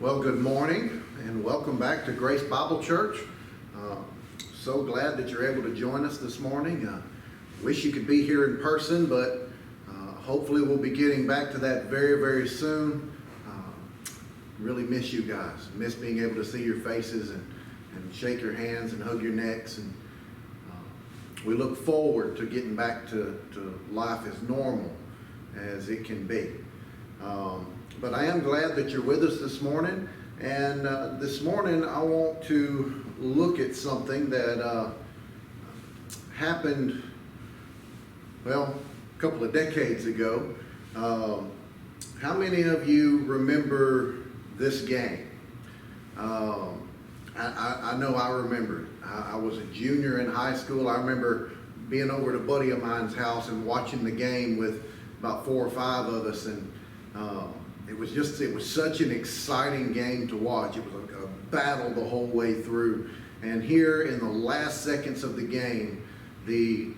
Well, good morning and welcome back to Grace Bible Church. So glad that you're able to join us this morning. Wish you could be here in person, but hopefully we'll be getting back to that very, very soon. Really miss you guys. Miss being able to see your faces and shake your hands and hug your necks. And we look forward to getting back to life as normal as it can be. But I am glad that you're with us this morning. And this morning I want to look at something that happened, well, a couple of decades ago. How many of you remember this game? I know I remember it. I was a junior in high school. I remember being over at a buddy of mine's house and watching the game with about 4 or 5 of us, and it was such an exciting game to watch. It was a battle the whole way through. And here in the last seconds of the game, the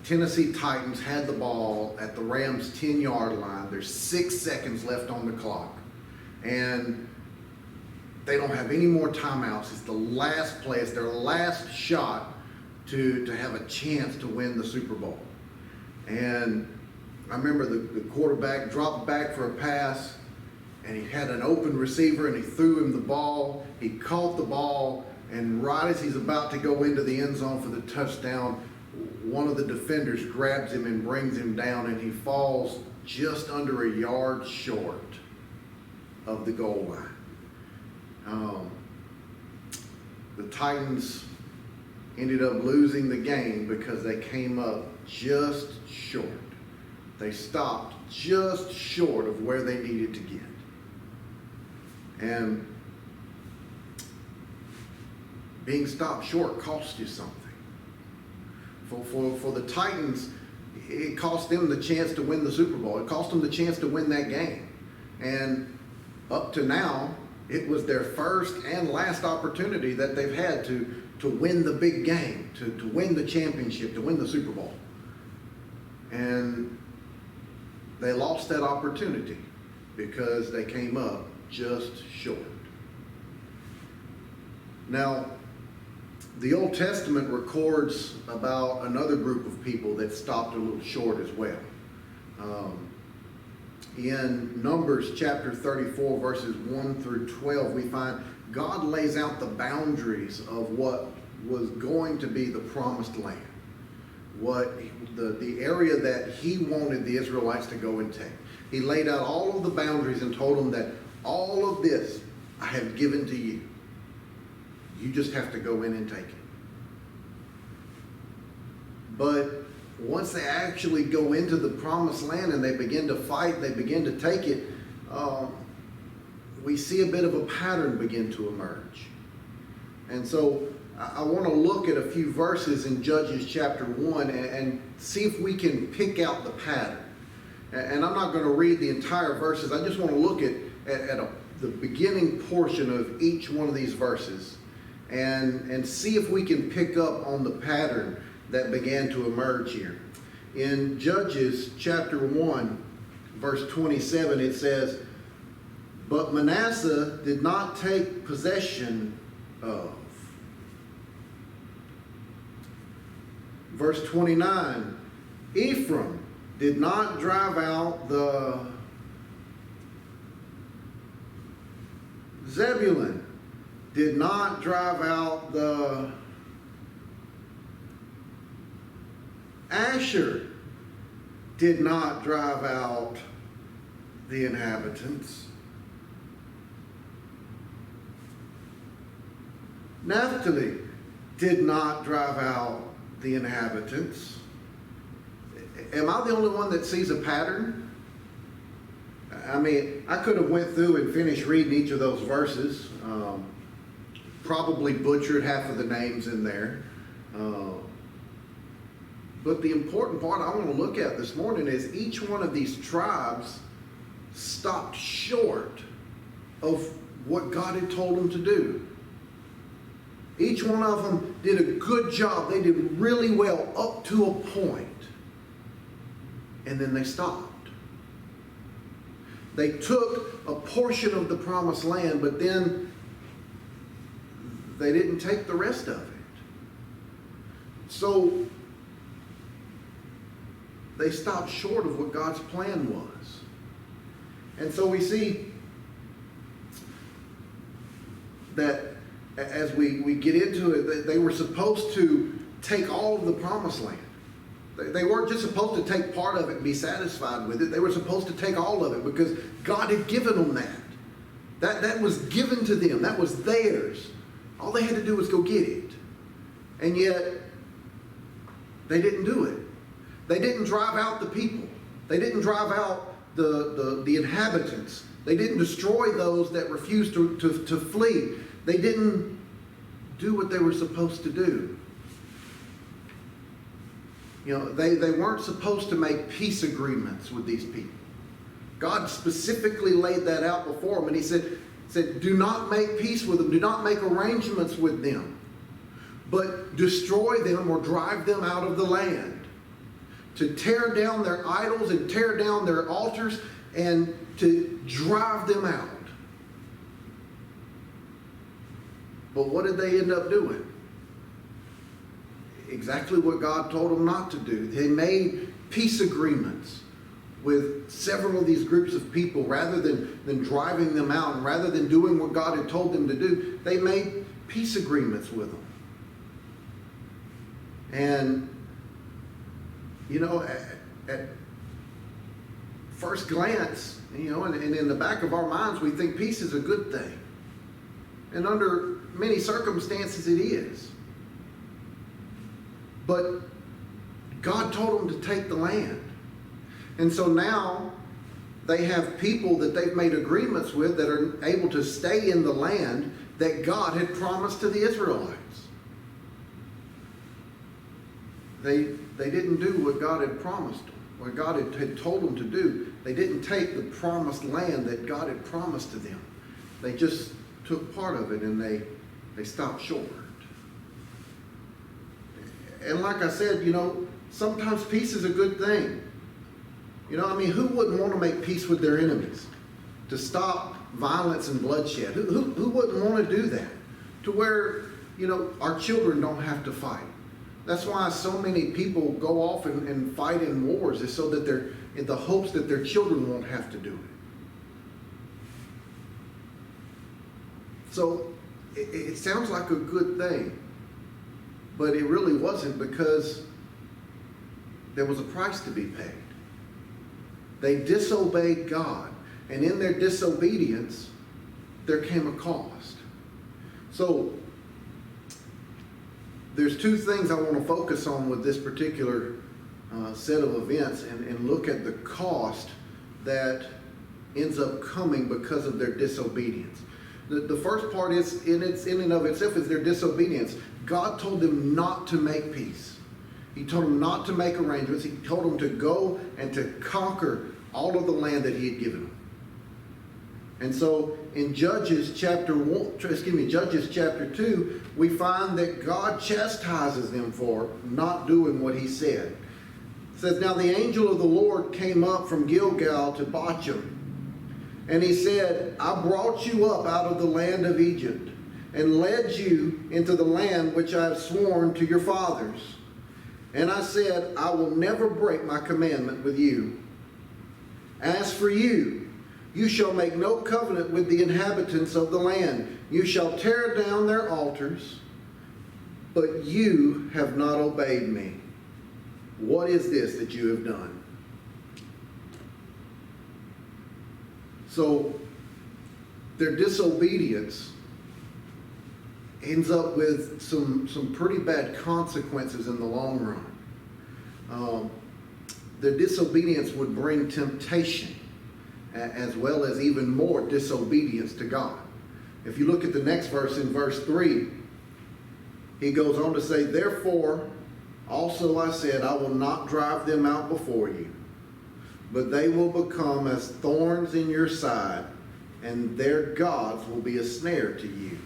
Tennessee Titans had the ball at the Rams' 10-yard line. There's 6 seconds left on the clock. And they don't have any more timeouts. It's the last play. It's their last shot to have a chance to win the Super Bowl. And I remember the quarterback dropped back for a pass, and he had an open receiver, and he threw him the ball. He caught the ball, and right as he's about to go into the end zone for the touchdown, one of the defenders grabs him and brings him down, and he falls just under a yard short of the goal line. The Titans ended up losing the game because they came up just short. They stopped just short of where they needed to get. And being stopped short cost you something. For the Titans, it cost them the chance to win the Super Bowl. It cost them the chance to win that game. And up to now, it was their first and last opportunity that they've had to win the big game, to win the championship, to win the Super Bowl. And they lost that opportunity because they came up just short. Now, the Old Testament records about another group of people that stopped a little short as well. In Numbers chapter 34, verses 1 through 12, we find God lays out the boundaries of what was going to be the promised land, what the area that he wanted the Israelites to go and take. He laid out all of the boundaries and told them that all of this I have given to you. You just have to go in and take it. But once they actually go into the promised land and they begin to fight, they begin to take it, we see a bit of a pattern begin to emerge. And so I want to look at a few verses in Judges chapter 1 and see if we can pick out the pattern. And I'm not going to read the entire verses. I just want to look at the beginning portion of each one of these verses and see if we can pick up on the pattern that began to emerge here. In Judges chapter 1, verse 27, it says, "But Manasseh did not take possession of." Verse 29, "Ephraim did not drive out the Zebulun did not drive out the Asher did not drive out the inhabitants. Naphtali did not drive out the inhabitants." Am I the only one that sees a pattern? I mean, I could have went through and finished reading each of those verses. Probably butchered half of the names in there. But the important part I want to look at this morning is each one of these tribes stopped short of what God had told them to do. Each one of them did a good job. They did really well up to a point. And then they stopped. They took a portion of the promised land, but then they didn't take the rest of it. So they stopped short of what God's plan was. And so we see that as we get into it, they were supposed to take all of the promised land. They weren't just supposed to take part of it and be satisfied with it. They were supposed to take all of it because God had given them that. That was given to them. That was theirs. All they had to do was go get it. And yet, they didn't do it. They didn't drive out the people. They didn't drive out the inhabitants. They didn't destroy those that refused to flee. They didn't do what they were supposed to do. You know, they weren't supposed to make peace agreements with these people. God specifically laid that out before them, and he said, do not make peace with them. Do not make arrangements with them. But destroy them or drive them out of the land. To tear down their idols and tear down their altars and to drive them out. But what did they end up doing? Exactly what God told them not to do. They made peace agreements with several of these groups of people. Rather than driving them out and rather than doing what God had told them to do, they made peace agreements with them. And, you know, at first glance, you know, and in the back of our minds, we think peace is a good thing. And under many circumstances, it is. But God told them to take the land. And so now they have people that they've made agreements with that are able to stay in the land that God had promised to the Israelites. They didn't do what God had promised them, what God had told them to do. They didn't take the promised land that God had promised to them. They just took part of it and they stopped short. And like I said, you know, sometimes peace is a good thing. You know, I mean, who wouldn't want to make peace with their enemies? To stop violence and bloodshed. Who wouldn't want to do that? To where, you know, our children don't have to fight. That's why so many people go off and fight in wars, is so that they're in the hopes that their children won't have to do it. So it sounds like a good thing, but it really wasn't, because there was a price to be paid. They disobeyed God, and in their disobedience, there came a cost. So there's two things I want to focus on with this particular set of events and look at the cost that ends up coming because of their disobedience. The first part is, in and of itself, is their disobedience. God told them not to make peace. He told them not to make arrangements. He told them to go and to conquer all of the land that he had given them. And so in Judges chapter 2, we find that God chastises them for not doing what he said. It says, now the angel of the Lord came up from Gilgal to Bochum, and he said, I brought you up out of the land of Egypt and led you into the land which I have sworn to your fathers. And I said, I will never break my commandment with you. As for you, you shall make no covenant with the inhabitants of the land. You shall tear down their altars, but you have not obeyed me. What is this that you have done? So their disobedience ends up with some pretty bad consequences in the long run. Their disobedience would bring temptation, as well as even more disobedience to God. If you look at the next verse, in verse 3, he goes on to say, therefore also I said, I will not drive them out before you, but they will become as thorns in your side, and their gods will be a snare to you.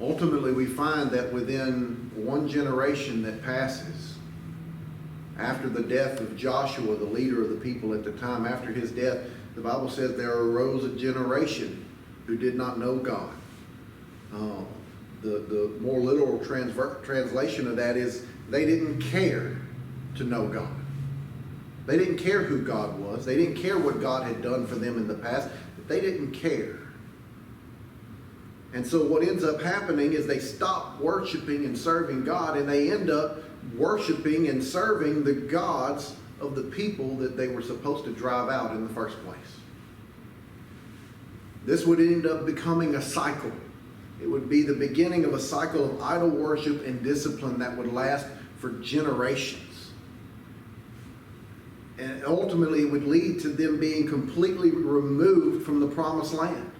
Ultimately, we find that within one generation that passes After the death of Joshua, the leader of the people at the time, after his death, the Bible says there arose a generation who did not know God. The more literal translation of that is they didn't care to know God. They didn't care who God was. They didn't care what God had done for them in the past. They didn't care. And so what ends up happening is they stop worshiping and serving God, and they end up worshiping and serving the gods of the people that they were supposed to drive out in the first place. This would end up becoming a cycle. It would be the beginning of a cycle of idol worship and discipline that would last for generations. And ultimately it would lead to them being completely removed from the promised land.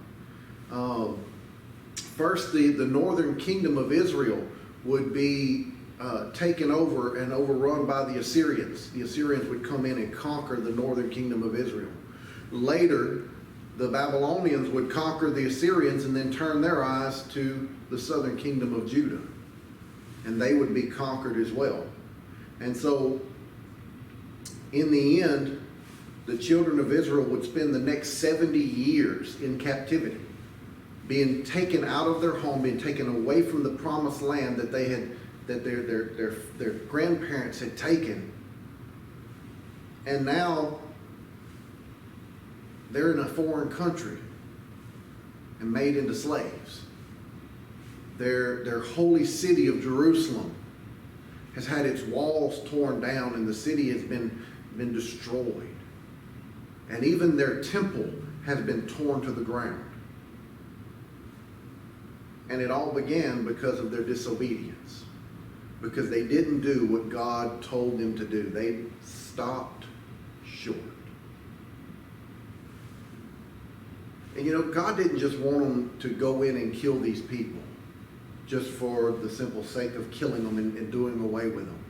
First, the northern kingdom of Israel would be taken over and overrun by the Assyrians. The Assyrians would come in and conquer the northern kingdom of Israel. Later, the Babylonians would conquer the Assyrians and then turn their eyes to the southern kingdom of Judah. And they would be conquered as well. And so, in the end, the children of Israel would spend the next 70 years in captivity, being taken out of their home, being taken away from the promised land that they had, that their grandparents had taken. And now they're in a foreign country and made into slaves. Their holy city of Jerusalem has had its walls torn down, and the city has been destroyed. And even their temple has been torn to the ground. And it all began because of their disobedience. Because they didn't do what God told them to do. They stopped short. And you know, God didn't just want them to go in and kill these people just for the simple sake of killing them and doing away with them.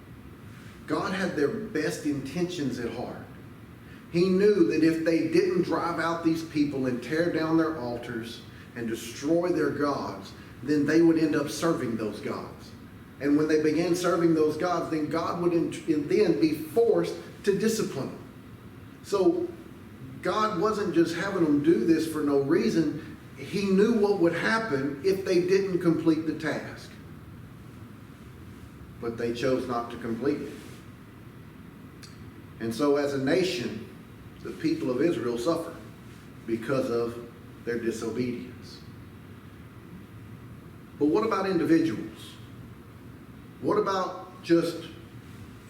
God had their best intentions at heart. He knew that if they didn't drive out these people and tear down their altars and destroy their gods, then they would end up serving those gods. And when they began serving those gods, then God would then be forced to discipline them. So God wasn't just having them do this for no reason. He knew what would happen if they didn't complete the task. But they chose not to complete it. And so as a nation, the people of Israel suffered because of their disobedience. But what about individuals? What about just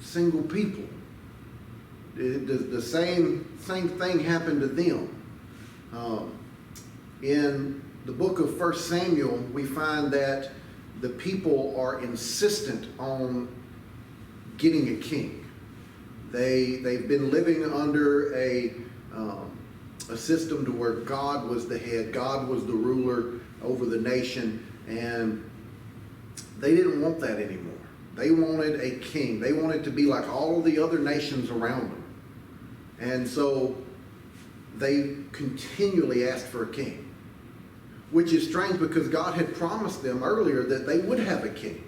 single people? The same thing happened to them. In the book of 1 Samuel, we find that the people are insistent on getting a king. They've been living under a system to where God was the head, God was the ruler over the nation, and they didn't want that anymore. They wanted a king. They wanted to be like all of the other nations around them. And so they continually asked for a king, which is strange because God had promised them earlier that they would have a king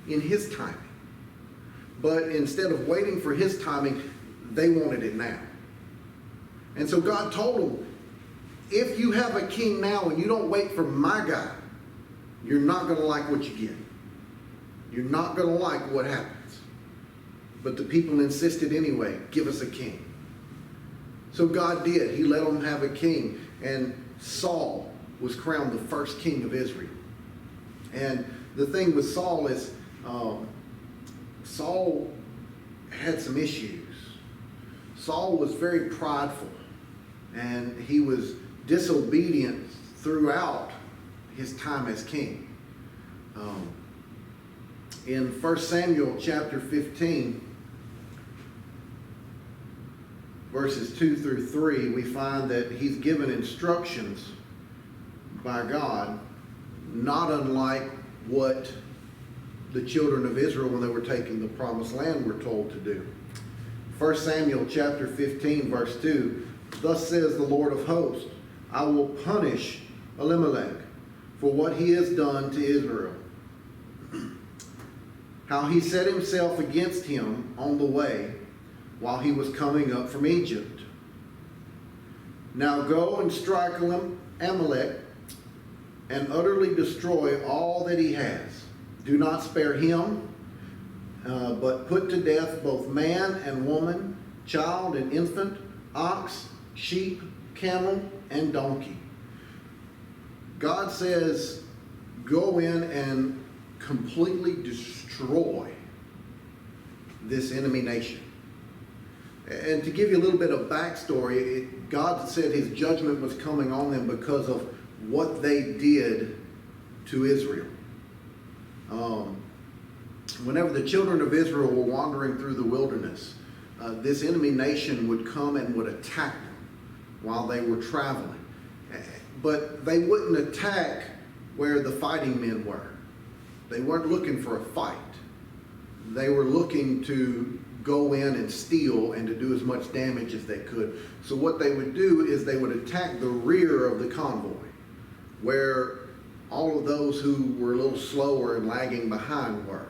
in his timing. But instead of waiting for his timing, they wanted it now. And so God told them, if you have a king now and you don't wait for my guy, you're not going to like what you get. You're not going to like what happens. But the people insisted anyway, give us a king. So God did. He let them have a king. And Saul was crowned the first king of Israel. And the thing with Saul is, Saul had some issues. Saul was very prideful, and he was disobedient throughout his time as king. In 1 Samuel chapter 15, verses 2 through 3, we find that he's given instructions by God, not unlike what the children of Israel, when they were taking the promised land, were told to do. 1 Samuel chapter 15, verse 2, thus says the Lord of hosts, I will punish Elimelech for what he has done to Israel. How he set himself against him on the way while he was coming up from Egypt. Now go and strike Amalek and utterly destroy all that he has. Do not spare him, but put to death both man and woman, child and infant, ox, sheep, camel, and donkey. God says, go in and completely destroy this enemy nation. And to give you a little bit of backstory, God said his judgment was coming on them because of what they did to Israel. Whenever the children of Israel were wandering through the wilderness, this enemy nation would come and would attack them while they were traveling. But they wouldn't attack where the fighting men were. They weren't looking for a fight. They were looking to go in and steal and to do as much damage as they could. So what they would do is they would attack the rear of the convoy, where all of those who were a little slower and lagging behind were.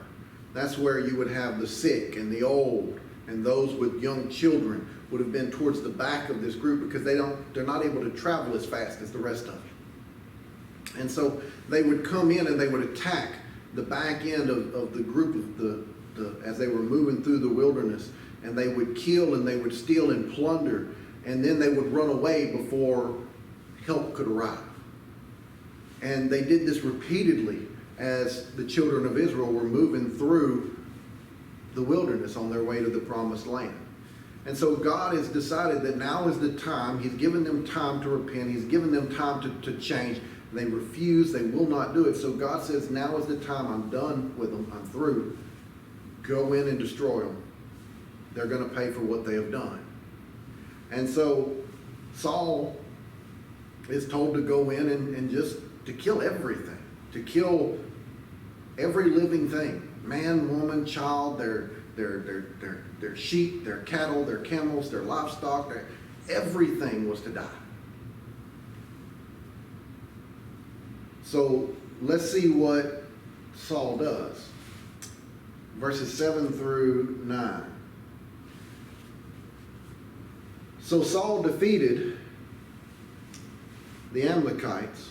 That's where you would have the sick and the old and those with young children would have been towards the back of this group because they're not able to travel as fast as the rest of them. And so they would come in and they would attack the back end of the group of as they were moving through the wilderness, and they would kill and they would steal and plunder, and then they would run away before help could arrive. And they did this repeatedly as the children of Israel were moving through the wilderness on their way to the promised land. And so God has decided that now is the time. He's given them time to repent. He's given them time to change. They refuse. They will not do it. So God says, now is the time. I'm done with them. I'm through. Go in and destroy them. They're going to pay for what they have done. And so Saul is told to go in and just to kill everything. To kill every living thing. Man, woman, child, their sheep, their cattle, their camels, their livestock, everything was to die. So let's see what Saul does. Verses 7 through 9. So Saul defeated the Amalekites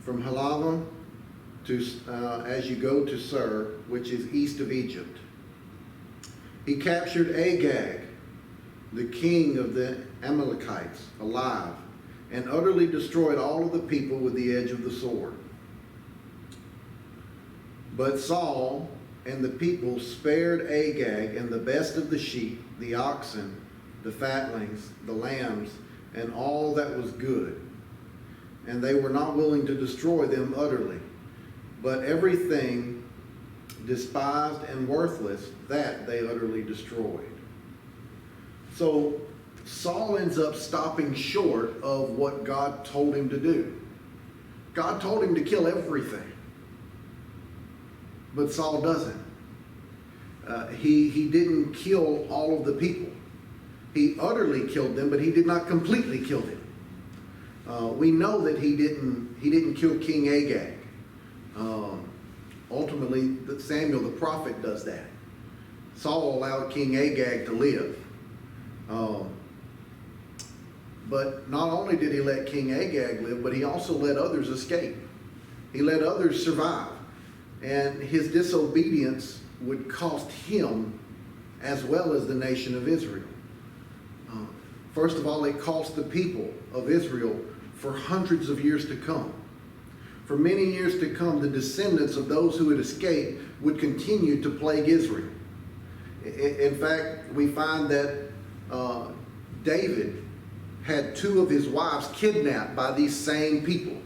from Halavah to as you go to Sur, which is east of Egypt. He captured Agag, the king of the Amalekites, alive, and utterly destroyed all of the people with the edge of the sword. But Saul and the people spared Agag and the best of the sheep, the oxen, the fatlings, the lambs, and all that was good. And they were not willing to destroy them utterly. But everything despised and worthless, that they utterly destroyed. So Saul ends up stopping short of what God told him to do. God told him to kill everything. But Saul doesn't. He didn't kill all of the people. He utterly killed them, but he did not completely kill them. We know that he didn't kill King Agag. Ultimately, Samuel the prophet does that. Saul allowed King Agag to live. But not only did he let King Agag live, but he also let others escape. He let others survive. And his disobedience would cost him as well as the nation of Israel. First of all, it cost the people of Israel for hundreds of years to come. For many years to come, the descendants of those who had escaped would continue to plague Israel. In fact, we find that David had two of his wives kidnapped by these same people.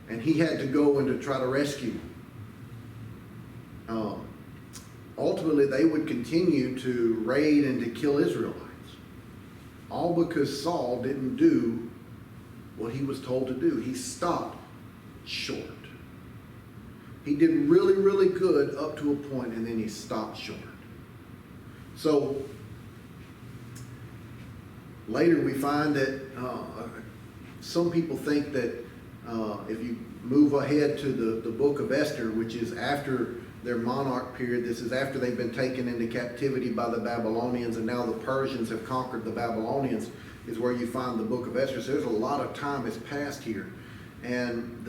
And he had to go and to try to rescue them. Ultimately, they would continue to raid and to kill Israelites. All because Saul didn't do what he was told to do. He stopped short. He did really, really good up to a point, and then he stopped short. So later we find that some people think that if you move ahead to the book of Esther, which is after their monarch period. This is after they've been taken into captivity by the Babylonians, and now the Persians have conquered the Babylonians, is where you find the book of Esther. So there's a lot of time has passed here. And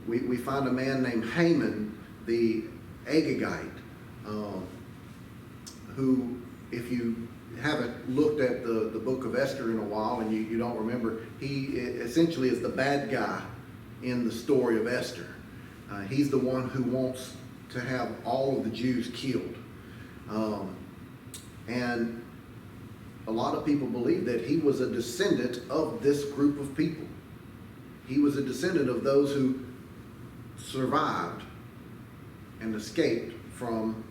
we find a man named Haman, the Agagite, who, if you haven't looked at the book of Esther in a while and you don't remember, he essentially is the bad guy in the story of Esther. He's the one who wants to have all of the Jews killed. And a lot of people believe that he was a descendant of this group of people. He was a descendant of those who survived and escaped from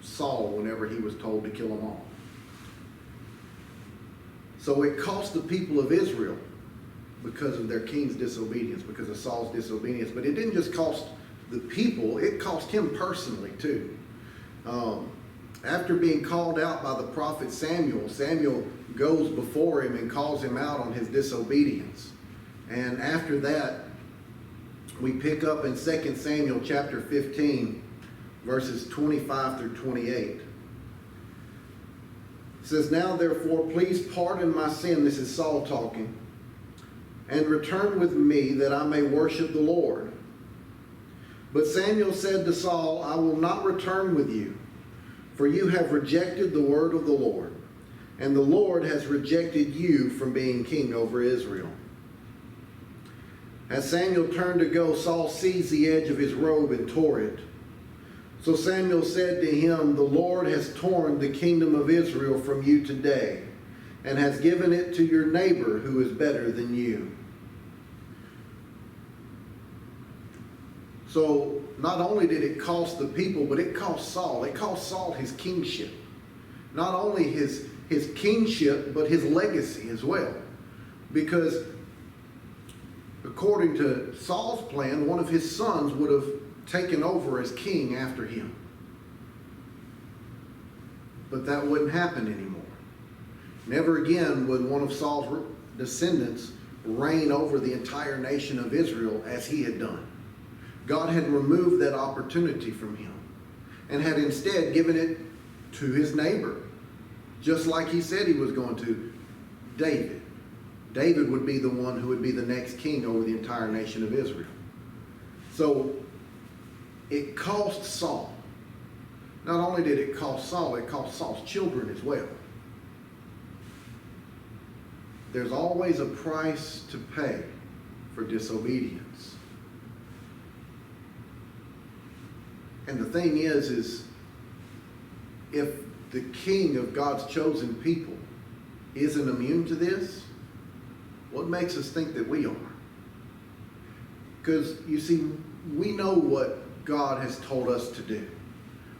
Saul whenever he was told to kill them all. So it cost the people of Israel because of their king's disobedience, because of Saul's disobedience. But it didn't just cost the people, it cost him personally too. After being called out by the prophet Samuel, Samuel goes before him and calls him out on his disobedience. And after that, we pick up in 2 Samuel chapter 15, verses 25 through 28. It says, "Now therefore, please pardon my sin," this is Saul talking, "and return with me that I may worship the Lord." But Samuel said to Saul, "I will not return with you, for you have rejected the word of the Lord, and the Lord has rejected you from being king over Israel." As Samuel turned to go, Saul seized the edge of his robe and tore it. So Samuel said to him, "The Lord has torn the kingdom of Israel from you today, and has given it to your neighbor who is better than you." So not only did it cost the people, but it cost Saul. It cost Saul his kingship. Not only his kingship, but his legacy as well. Because according to Saul's plan, one of his sons would have taken over as king after him. But that wouldn't happen anymore. Never again would one of Saul's descendants reign over the entire nation of Israel as he had done. God had removed that opportunity from him and had instead given it to his neighbor, just like he said he was going to, David. David would be the one who would be the next king over the entire nation of Israel. So it cost Saul. Not only did it cost Saul, it cost Saul's children as well. There's always a price to pay for disobedience. And the thing is if the king of God's chosen people isn't immune to this, what makes us think that we are? Because, you see, we know what God has told us to do.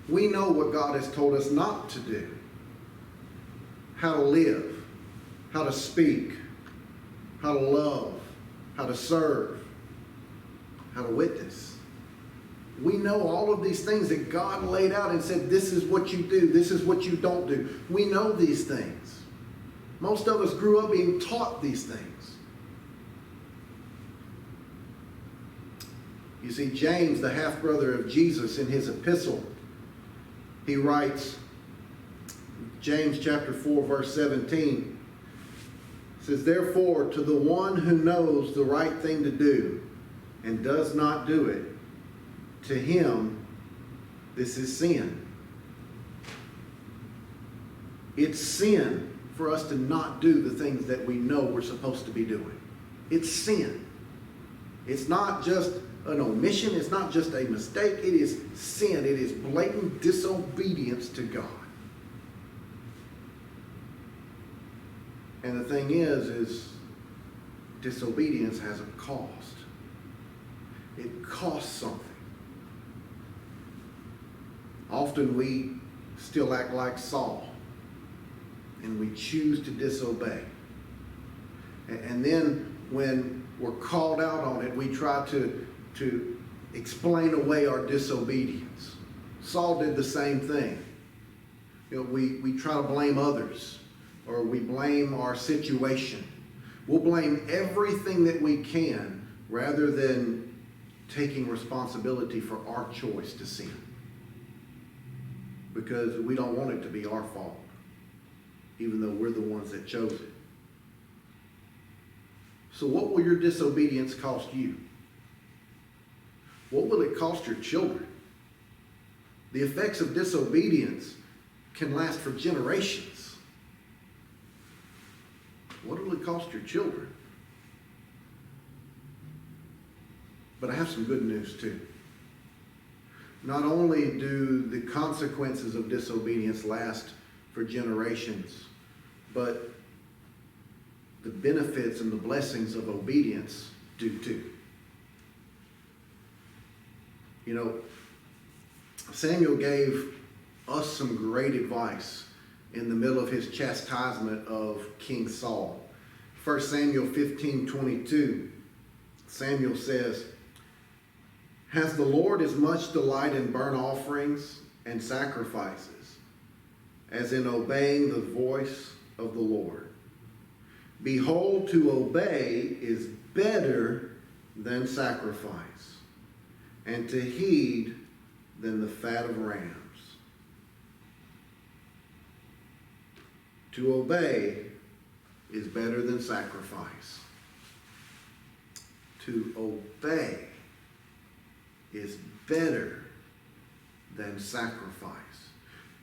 We know what God has told us not to do. How to live, how to speak, how to love, how to serve, how to witness. We know all of these things that God laid out and said, this is what you do, this is what you don't do. We know these things. Most of us grew up being taught these things. You see, James, the half-brother of Jesus, in his epistle, he writes, James chapter 4, verse 17, says, "Therefore, to the one who knows the right thing to do and does not do it, to him this is sin." It's sin for us to not do the things that we know we're supposed to be doing. It's sin. It's not just an omission. It's not just a mistake. It is sin. It is blatant disobedience to God. And the thing is disobedience has a cost. It costs something. Often we still act like Saul, and we choose to disobey. And then when we're called out on it, we try to explain away our disobedience. Saul did the same thing. You know, we try to blame others, or we blame our situation. We'll blame everything that we can rather than taking responsibility for our choice to sin. because we don't want it to be our fault, even though we're the ones that chose it. So what will your disobedience cost you? What will it cost your children? The effects of disobedience can last for generations. What will it cost your children? But I have some good news too. Not only do the consequences of disobedience last for generations, but the benefits and the blessings of obedience do too. You know, Samuel gave us some great advice in the middle of his chastisement of King Saul. 1 Samuel 15:22, Samuel says, "Has the Lord as much delight in burnt offerings and sacrifices as in obeying the voice of the Lord? Behold, to obey is better than sacrifice, and to heed than the fat of rams." To obey is better than sacrifice. To obey is better than sacrifice.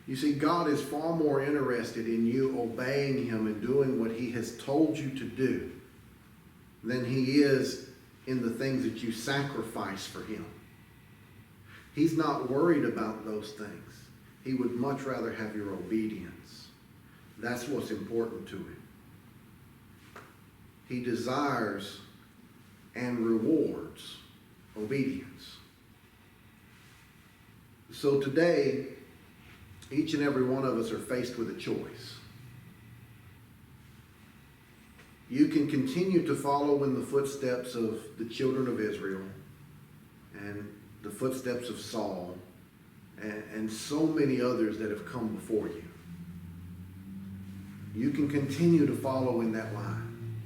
You see, God is far more interested in you obeying Him and doing what He has told you to do than He is in the things that you sacrifice for Him. He's not worried about those things. He would much rather have your obedience. That's what's important to Him. He desires and rewards obedience. So today, each and every one of us are faced with a choice. You can continue to follow in the footsteps of the children of Israel and the footsteps of Saul and so many others that have come before you. You can continue to follow in that line.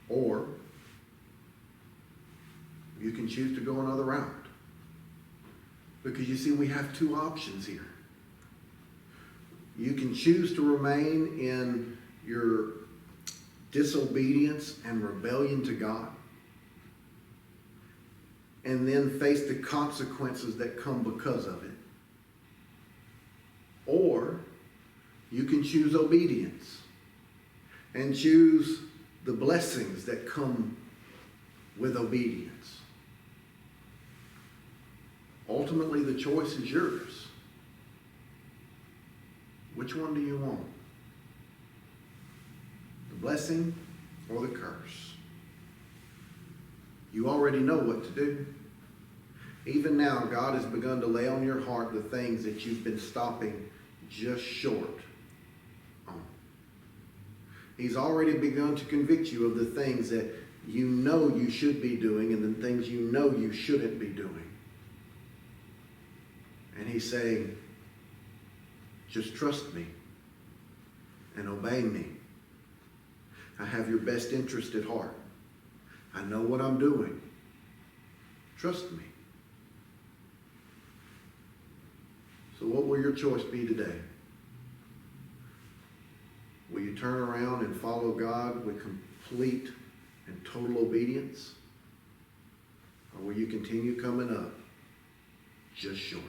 Or you can choose to go another route. Because you see, we have two options here. You can choose to remain in your disobedience and rebellion to God, and then face the consequences that come because of it. Or you can choose obedience and choose the blessings that come with obedience. Ultimately, the choice is yours. Which one do you want? The blessing or the curse? You already know what to do. Even now, God has begun to lay on your heart the things that you've been stopping just short on. He's already begun to convict you of the things that you know you should be doing and the things you know you shouldn't be doing. And He's saying, just trust me and obey me. I have your best interest at heart. I know what I'm doing. Trust me. So what will your choice be today? Will you turn around and follow God with complete and total obedience? Or will you continue coming up just short?